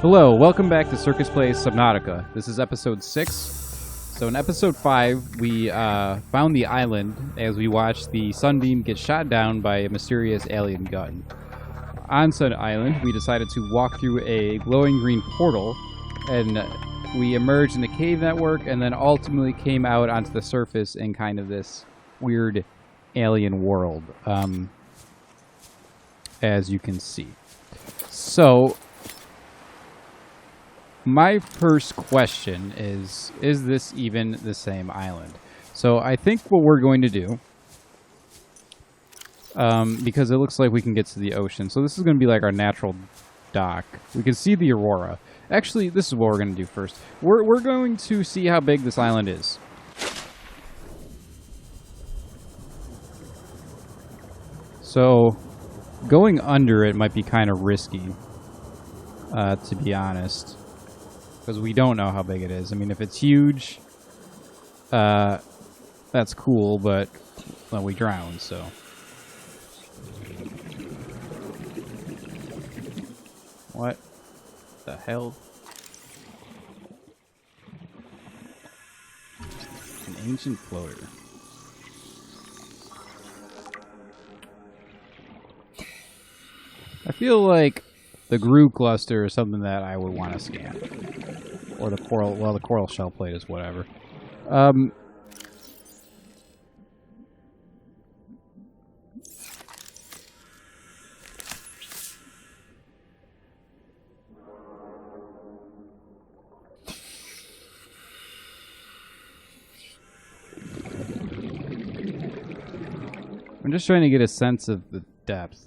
Hello, welcome back to Circus Plays Subnautica. This is episode 6. So in episode 5, we found the island as we watched the Sunbeam get shot down by a mysterious alien gun. On said island, we decided to walk through a glowing green portal, and we emerged in the cave network, and then ultimately came out onto the surface in kind of this weird alien world, as you can see. So, my first question is this even the same island? So I think what we're going to do, because it looks like we can get to the ocean, so this is going to be like our natural dock. We can see the aurora. Actually, this is what we're going to do first. We're going to see how big this island is. So, going under it might be kind of risky, to be honest. Because we don't know how big it is. I mean, if it's huge, that's cool, but well, we drown, so. What the hell? An ancient floater. I feel like the Gru cluster is something that I would want to scan. Or the coral, well, the coral shell plate is whatever. I'm just trying to get a sense of the depth.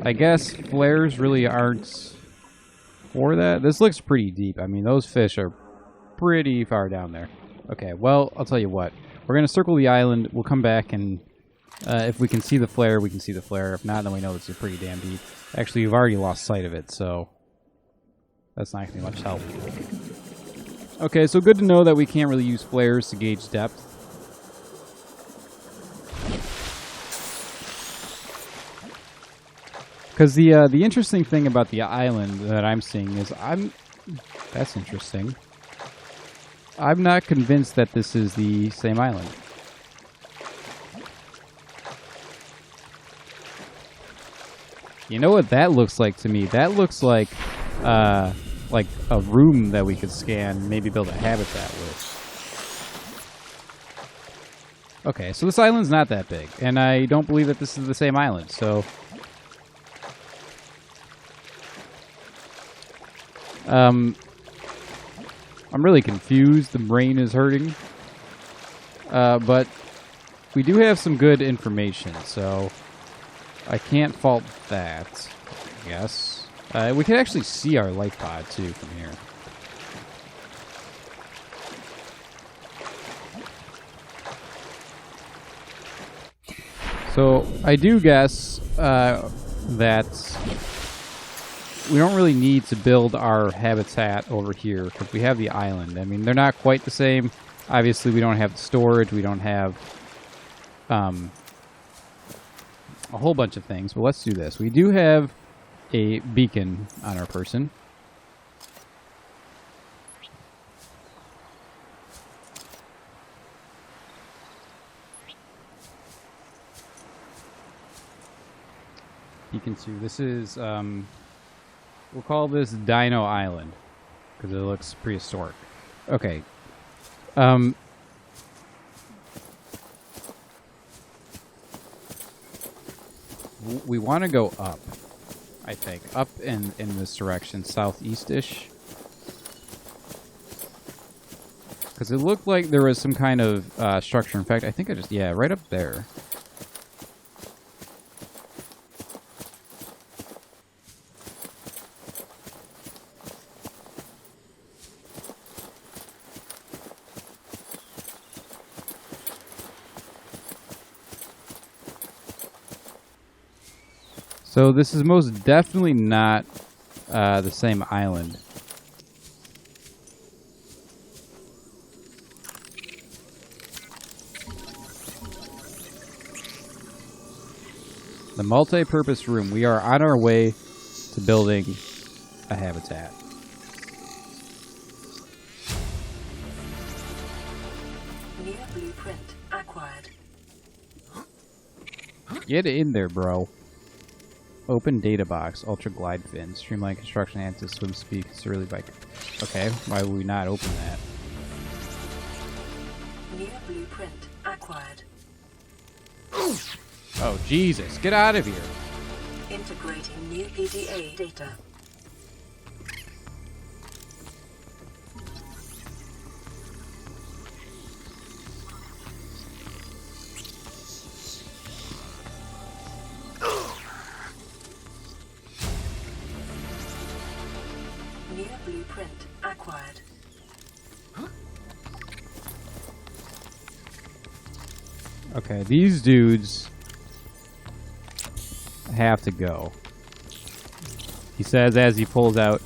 I guess flares really aren't for that. This looks pretty deep. I mean, those fish are pretty far down there. Okay, well, I'll tell you what. We're going to circle the island. We'll come back, and if we can see the flare, we can see the flare. If not, then we know it's pretty damn deep. Actually, we've already lost sight of it, so that's not going to be much help. Okay, so good to know that we can't really use flares to gauge depth. Because the interesting thing about the island that I'm seeing is that's interesting. I'm not convinced that this is the same island. You know what that looks like to me? That looks like a room that we could scan, maybe build a habitat with. Okay, so this island's not that big, and I don't believe that this is the same island, so. I'm really confused. The brain is hurting. But we do have some good information, so I can't fault that, I guess. We can actually see our life pod, too, from here. So I do guess that we don't really need to build our habitat over here because we have the island. I mean, they're not quite the same. Obviously, we don't have the storage. We don't have a whole bunch of things. But let's do this. We do have a beacon on our person. Beacon 2. This is we'll call this Dino Island, because it looks prehistoric. Okay. We want to go up, I think. Up in this direction, southeast-ish. Because it looked like there was some kind of structure. In fact, I think yeah, right up there. So this is most definitely not the same island. The multi-purpose room. We are on our way to building a habitat. New blueprint acquired. Get in there, bro. Open data box. Ultra glide fin. Streamline construction and to swim speed. Considerably bike. Okay, why would we not open that? New blueprint acquired. Oh, Jesus. Get out of here. Integrating new PDA data. New blueprint acquired. Okay, these dudes have to go. He says as he pulls out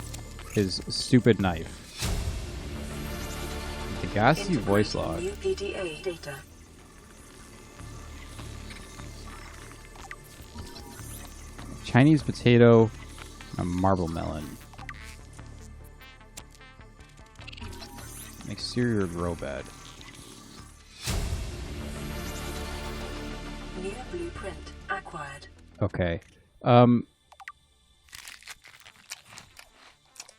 his stupid knife. Degassi voice log. New PDA data. Chinese potato, a marble melon. Exterior grow bed. New blueprint acquired. Okay.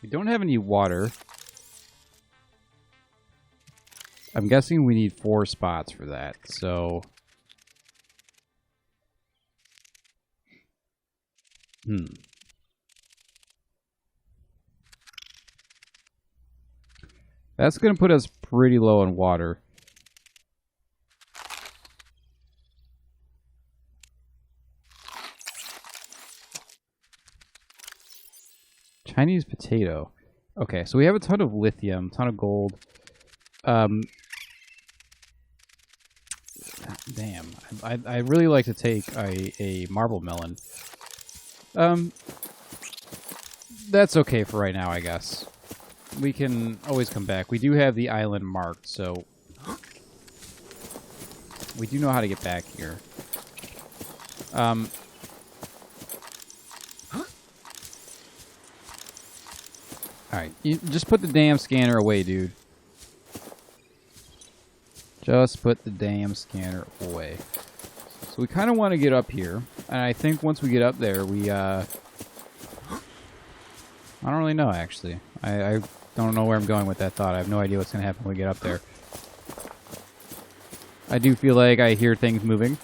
We don't have any water. I'm guessing we need 4 spots for that, so... That's going to put us pretty low on water. Chinese potato. Okay, so we have a ton of lithium, ton of gold. Damn, I really like to take a marble melon. That's okay for right now, I guess. We can always come back. We do have the island marked, so we do know how to get back here. Alright, just put the damn scanner away, dude. Just put the damn scanner away. So we kind of want to get up here. And I think once we get up there, we, I don't really know, actually. I don't know where I'm going with that thought. I have no idea what's going to happen when we get up there. I do feel like I hear things moving.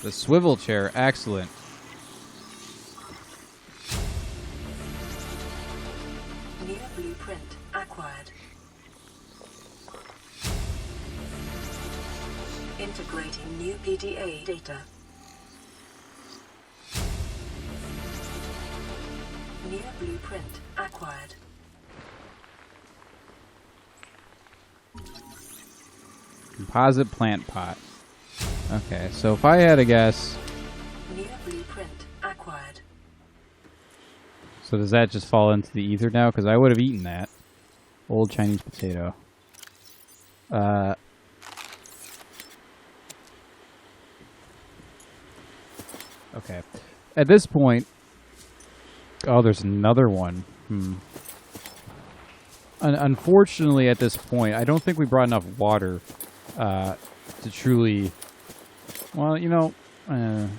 The swivel chair, excellent. New blueprint acquired. Integrating new PDA data. New blueprint acquired. Composite plant pot. Okay, so if I had a guess... New blueprint acquired. So does that just fall into the ether now? Because I would have eaten that. Old Chinese potato. Okay. At this point... Oh, there's another one. Unfortunately, at this point, I don't think we brought enough water to truly... Well, you know... I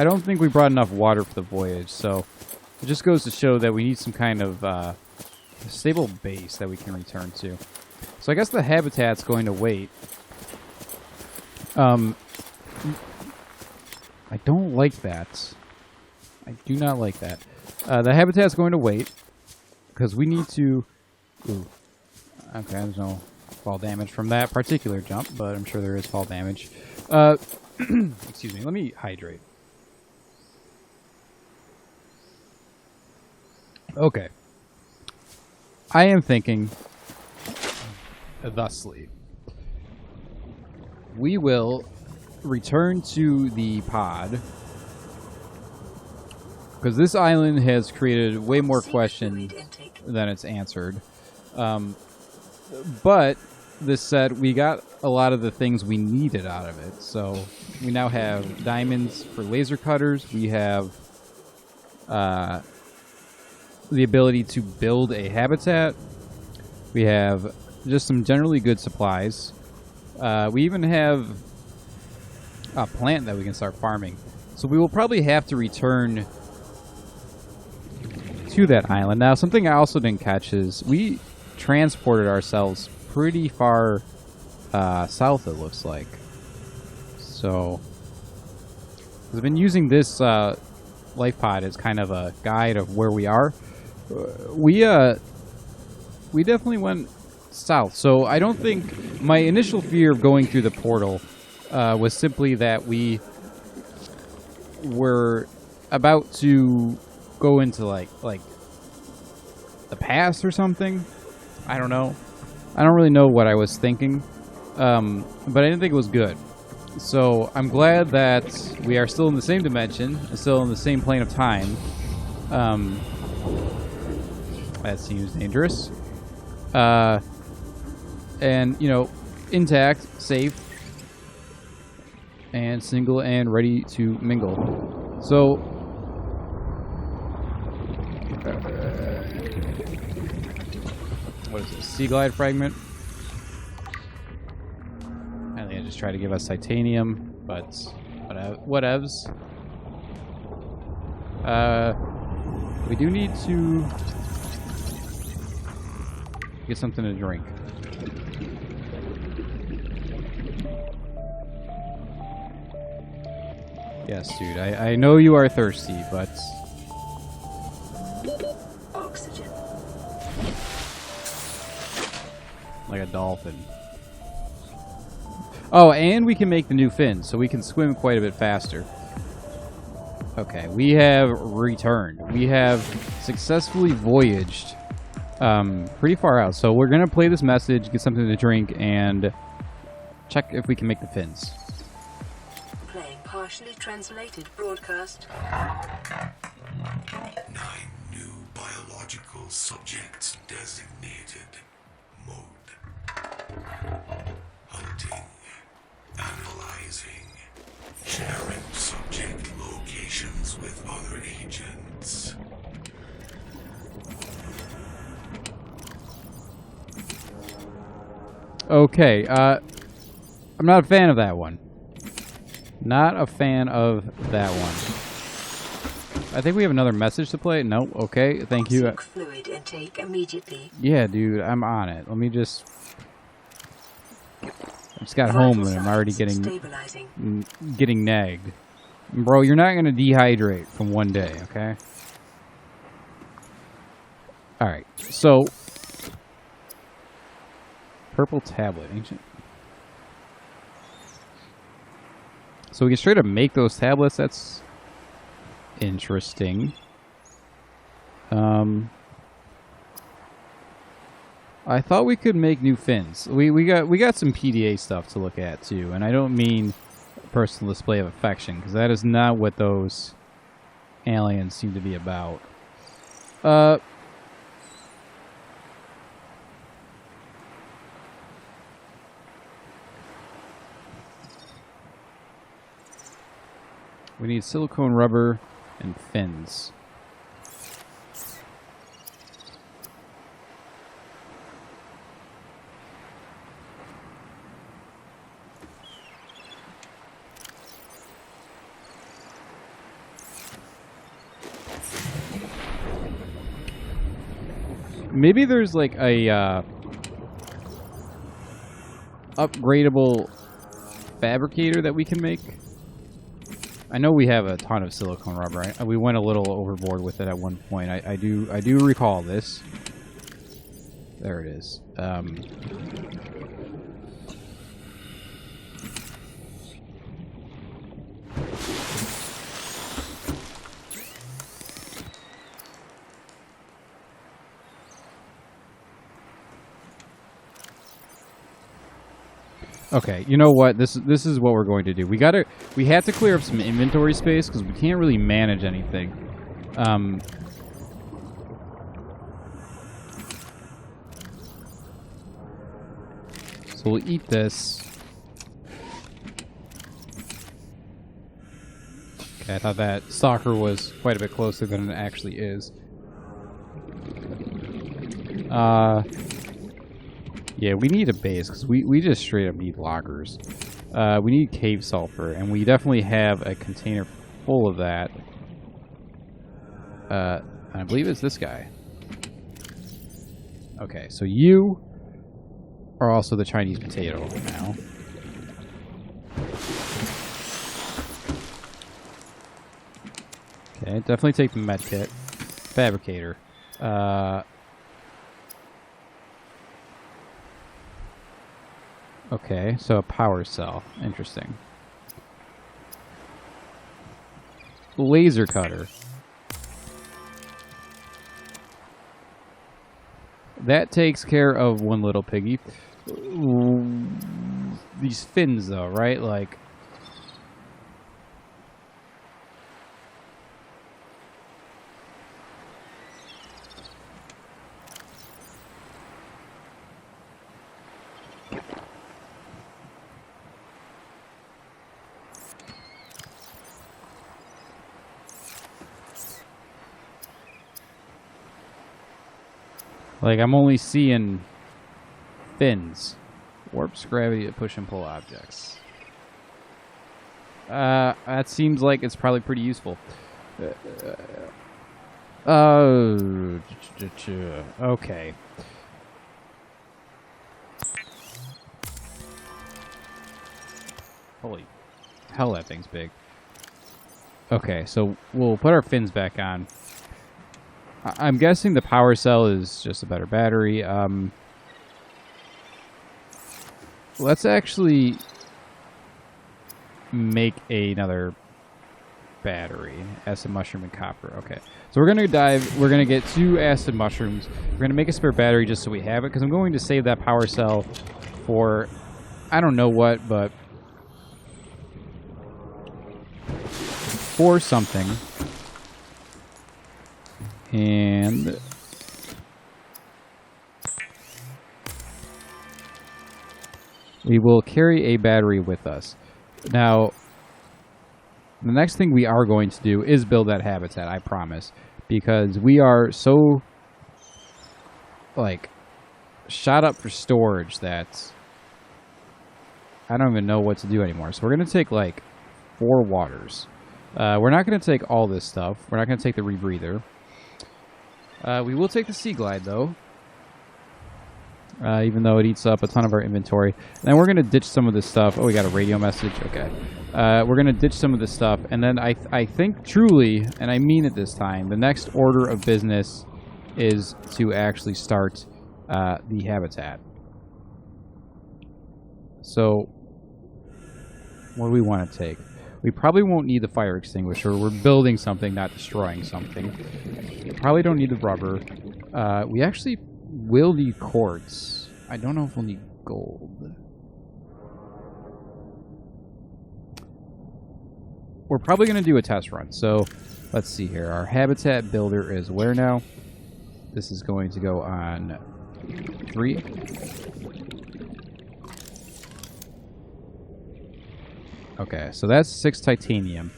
don't think we brought enough water for the voyage, so... It just goes to show that we need some kind of stable base that we can return to. So I guess the habitat's going to wait. I don't like that. I do not like that. The habitat's going to wait. Because we need to... Ooh. Okay, there's no fall damage from that particular jump, but I'm sure there is fall damage. Excuse me, let me hydrate. Okay. I am thinking thusly. We will return to the pod, because this island has created way more questions than it's answered. But this said, we got a lot of the things we needed out of it. So we now have diamonds for laser cutters. We have the ability to build a habitat. We have just some generally good supplies. We even have a plant that we can start farming. So we will probably have to return to that island. Now, something I also didn't catch is we transported ourselves pretty far south, it looks like. So I've been using this life pod as kind of a guide of where we are. We definitely went south. So I don't think my initial fear of going through the portal was simply that we were about to go into like the past or something. I don't know. I don't really know what I was thinking, but I didn't think it was good. So I'm glad that we are still in the same dimension, still in the same plane of time. That seems dangerous. And, you know, intact, safe, and single and ready to mingle. So, what is this? Sea glide fragment? I think I just tried to give us titanium, but whatevs. We do need to get something to drink. Yes, dude, I know you are thirsty, but... Oxygen. Like a dolphin. Oh, and we can make the new fins, so we can swim quite a bit faster. Okay, we have returned. We have successfully voyaged pretty far out. So we're going to play this message, get something to drink, and check if we can make the fins. Playing partially translated broadcast. 9 new biological subjects designated. Mode. Hunting. Analyzing. Sharing subject locations with other agents. Okay, I'm not a fan of that one. Not a fan of that one. I think we have another message to play. Nope. Okay. Thank you. Seek fluid intake immediately. Yeah, dude. I'm on it. Let me just... I just got home and I'm already getting nagged. Bro, you're not going to dehydrate from one day, okay? Alright. So... Purple tablet. Ancient. So we can straight up make those tablets. That's interesting. I thought we could make new fins. We got some PDA stuff to look at too, and I don't mean personal display of affection, because that is not what those aliens seem to be about. We need silicone rubber and fins. Maybe there's like a upgradable fabricator that we can make. I know we have a ton of silicone rubber. We went a little overboard with it at one point. I do recall this. There it is. Okay, you know what? This is what we're going to do. We have to clear up some inventory space because we can't really manage anything. So we'll eat this. Okay, I thought that stalker was quite a bit closer than it actually is. Yeah, we need a base, because we just straight up need loggers. We need cave sulfur, and we definitely have a container full of that. I believe it's this guy. Okay, so you are also the Chinese potato now. Okay, definitely take the med kit. Fabricator. Okay, so a power cell. Interesting. Laser cutter. That takes care of one little piggy. Ooh, these fins, though, right? Like... Like, I'm only seeing fins. Warps gravity to push and pull objects. That seems like it's probably pretty useful. Okay. Holy hell, that thing's big. Okay, so we'll put our fins back on. I'm guessing the power cell is just a better battery. Let's actually make another battery. Acid mushroom and copper. Okay. So we're going to dive. We're going to get 2 acid mushrooms. We're going to make a spare battery just so we have it, because I'm going to save that power cell for I don't know what, but for something. And we will carry a battery with us. Now, the next thing we are going to do is build that habitat, I promise. Because we are so, like, shot up for storage that I don't even know what to do anymore. So we're going to take, like, 4 waters. We're not going to take all this stuff. We're not going to take the rebreather. We will take the Sea Glide, though. Even though it eats up a ton of our inventory. And then we're going to ditch some of this stuff. Oh, we got a radio message. Okay. We're going to ditch some of this stuff. And then I think truly, and I mean it this time, the next order of business is to actually start the habitat. So, what do we want to take? We probably won't need the fire extinguisher. We're building something, not destroying something. We probably don't need the rubber. We actually will need quartz. I don't know if we'll need gold. We're probably going to do a test run. So, let's see here. Our habitat builder is where now? This is going to go on 3. Okay, so that's 6 titanium.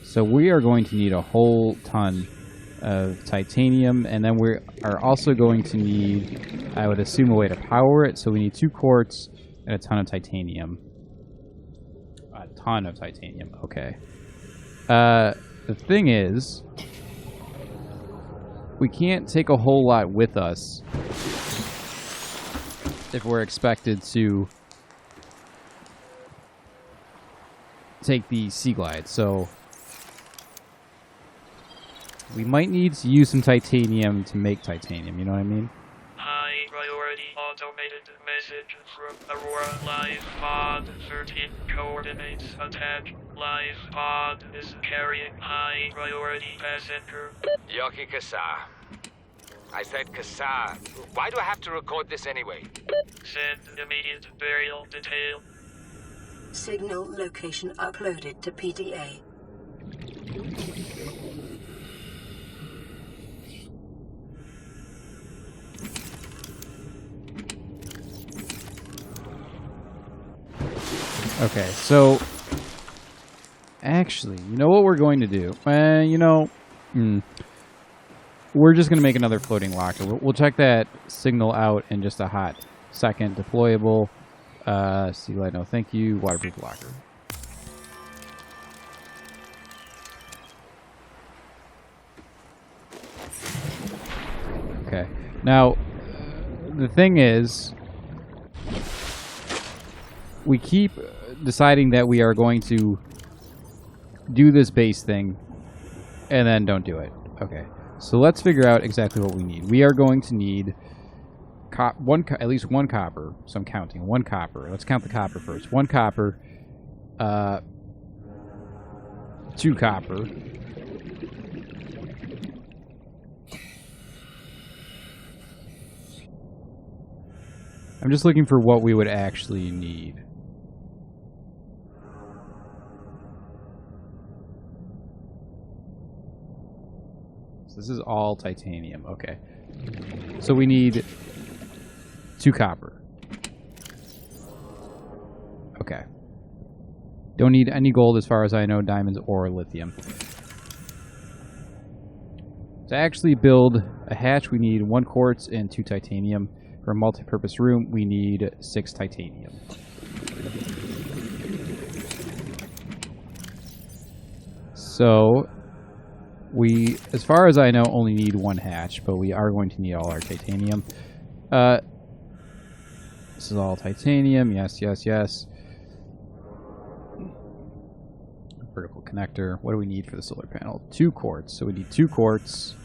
So we are going to need a whole ton of titanium, and then we are also going to need, I would assume, a way to power it. So we need 2 quartz and a ton of titanium. A ton of titanium, okay. The thing is, we can't take a whole lot with us if we're expected to take the Sea Glide. So we might need to use some titanium to make titanium, you know what I mean? High priority automated message from Aurora Live Mod 13 coordinates attached. Live pod is carrying high priority passenger. Yoki Kasa. I said Kasa. Why do I have to record this anyway? Send immediate burial detail. Signal location uploaded to PDA. Okay, so actually, you know what we're going to do? We're just going to make another floating locker. We'll check that signal out in just a hot second. Deployable. Sea light, no thank you. Waterproof locker. Okay. Now, the thing is, we keep deciding that we are going to do this base thing and then don't do it. Okay. So let's figure out exactly what we need. We are going to need at least one copper. So I'm counting. One copper. Let's count the copper first. One copper. 2 copper. I'm just looking for what we would actually need. So this is all titanium. Okay. So we need 2 copper. Okay. Don't need any gold as far as I know, diamonds or lithium. To actually build a hatch, we need 1 quartz and 2 titanium. For a multi-purpose room, we need 6 titanium. So we, as far as I know, only need 1 hatch, but we are going to need all our titanium. This is all titanium. Yes, yes, yes. Vertical connector. What do we need for the solar panel? 2 quartz. So we need 2 quartz.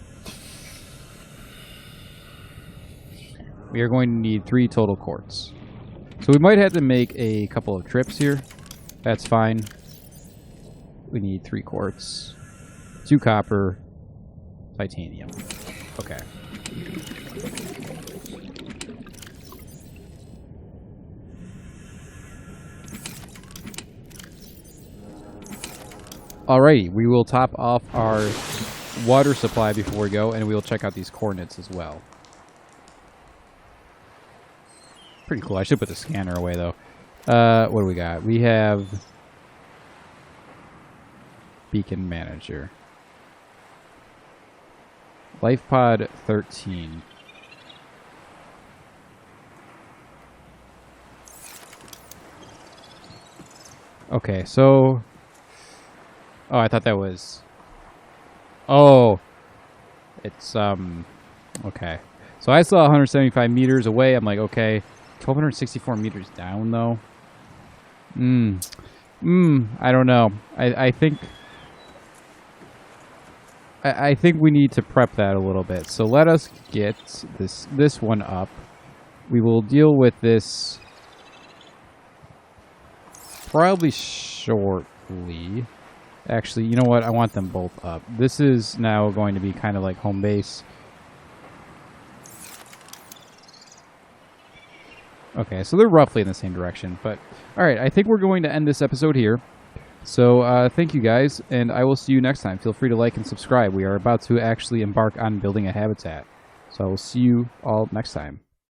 We are going to need 3 total quartz. So we might have to make a couple of trips here. That's fine. We need 3 quartz, 2 copper, titanium. Okay. Alrighty, we will top off our water supply before we go, and we will check out these coordinates as well. Pretty cool. I should put the scanner away, though. What do we got? We have Beacon Manager. Life Pod 13. Okay, so... Oh, I thought that was... Oh! It's, okay. So I saw 175 meters away. I'm like, okay. 1,264 meters down, though. I don't know. I think... I think we need to prep that a little bit. So let us get this one up. We will deal with this probably shortly. Actually, you know what? I want them both up. This is now going to be kind of like home base. Okay, so they're roughly in the same direction. But, alright, I think we're going to end this episode here. So, thank you guys, and I will see you next time. Feel free to like and subscribe. We are about to actually embark on building a habitat. So I will see you all next time.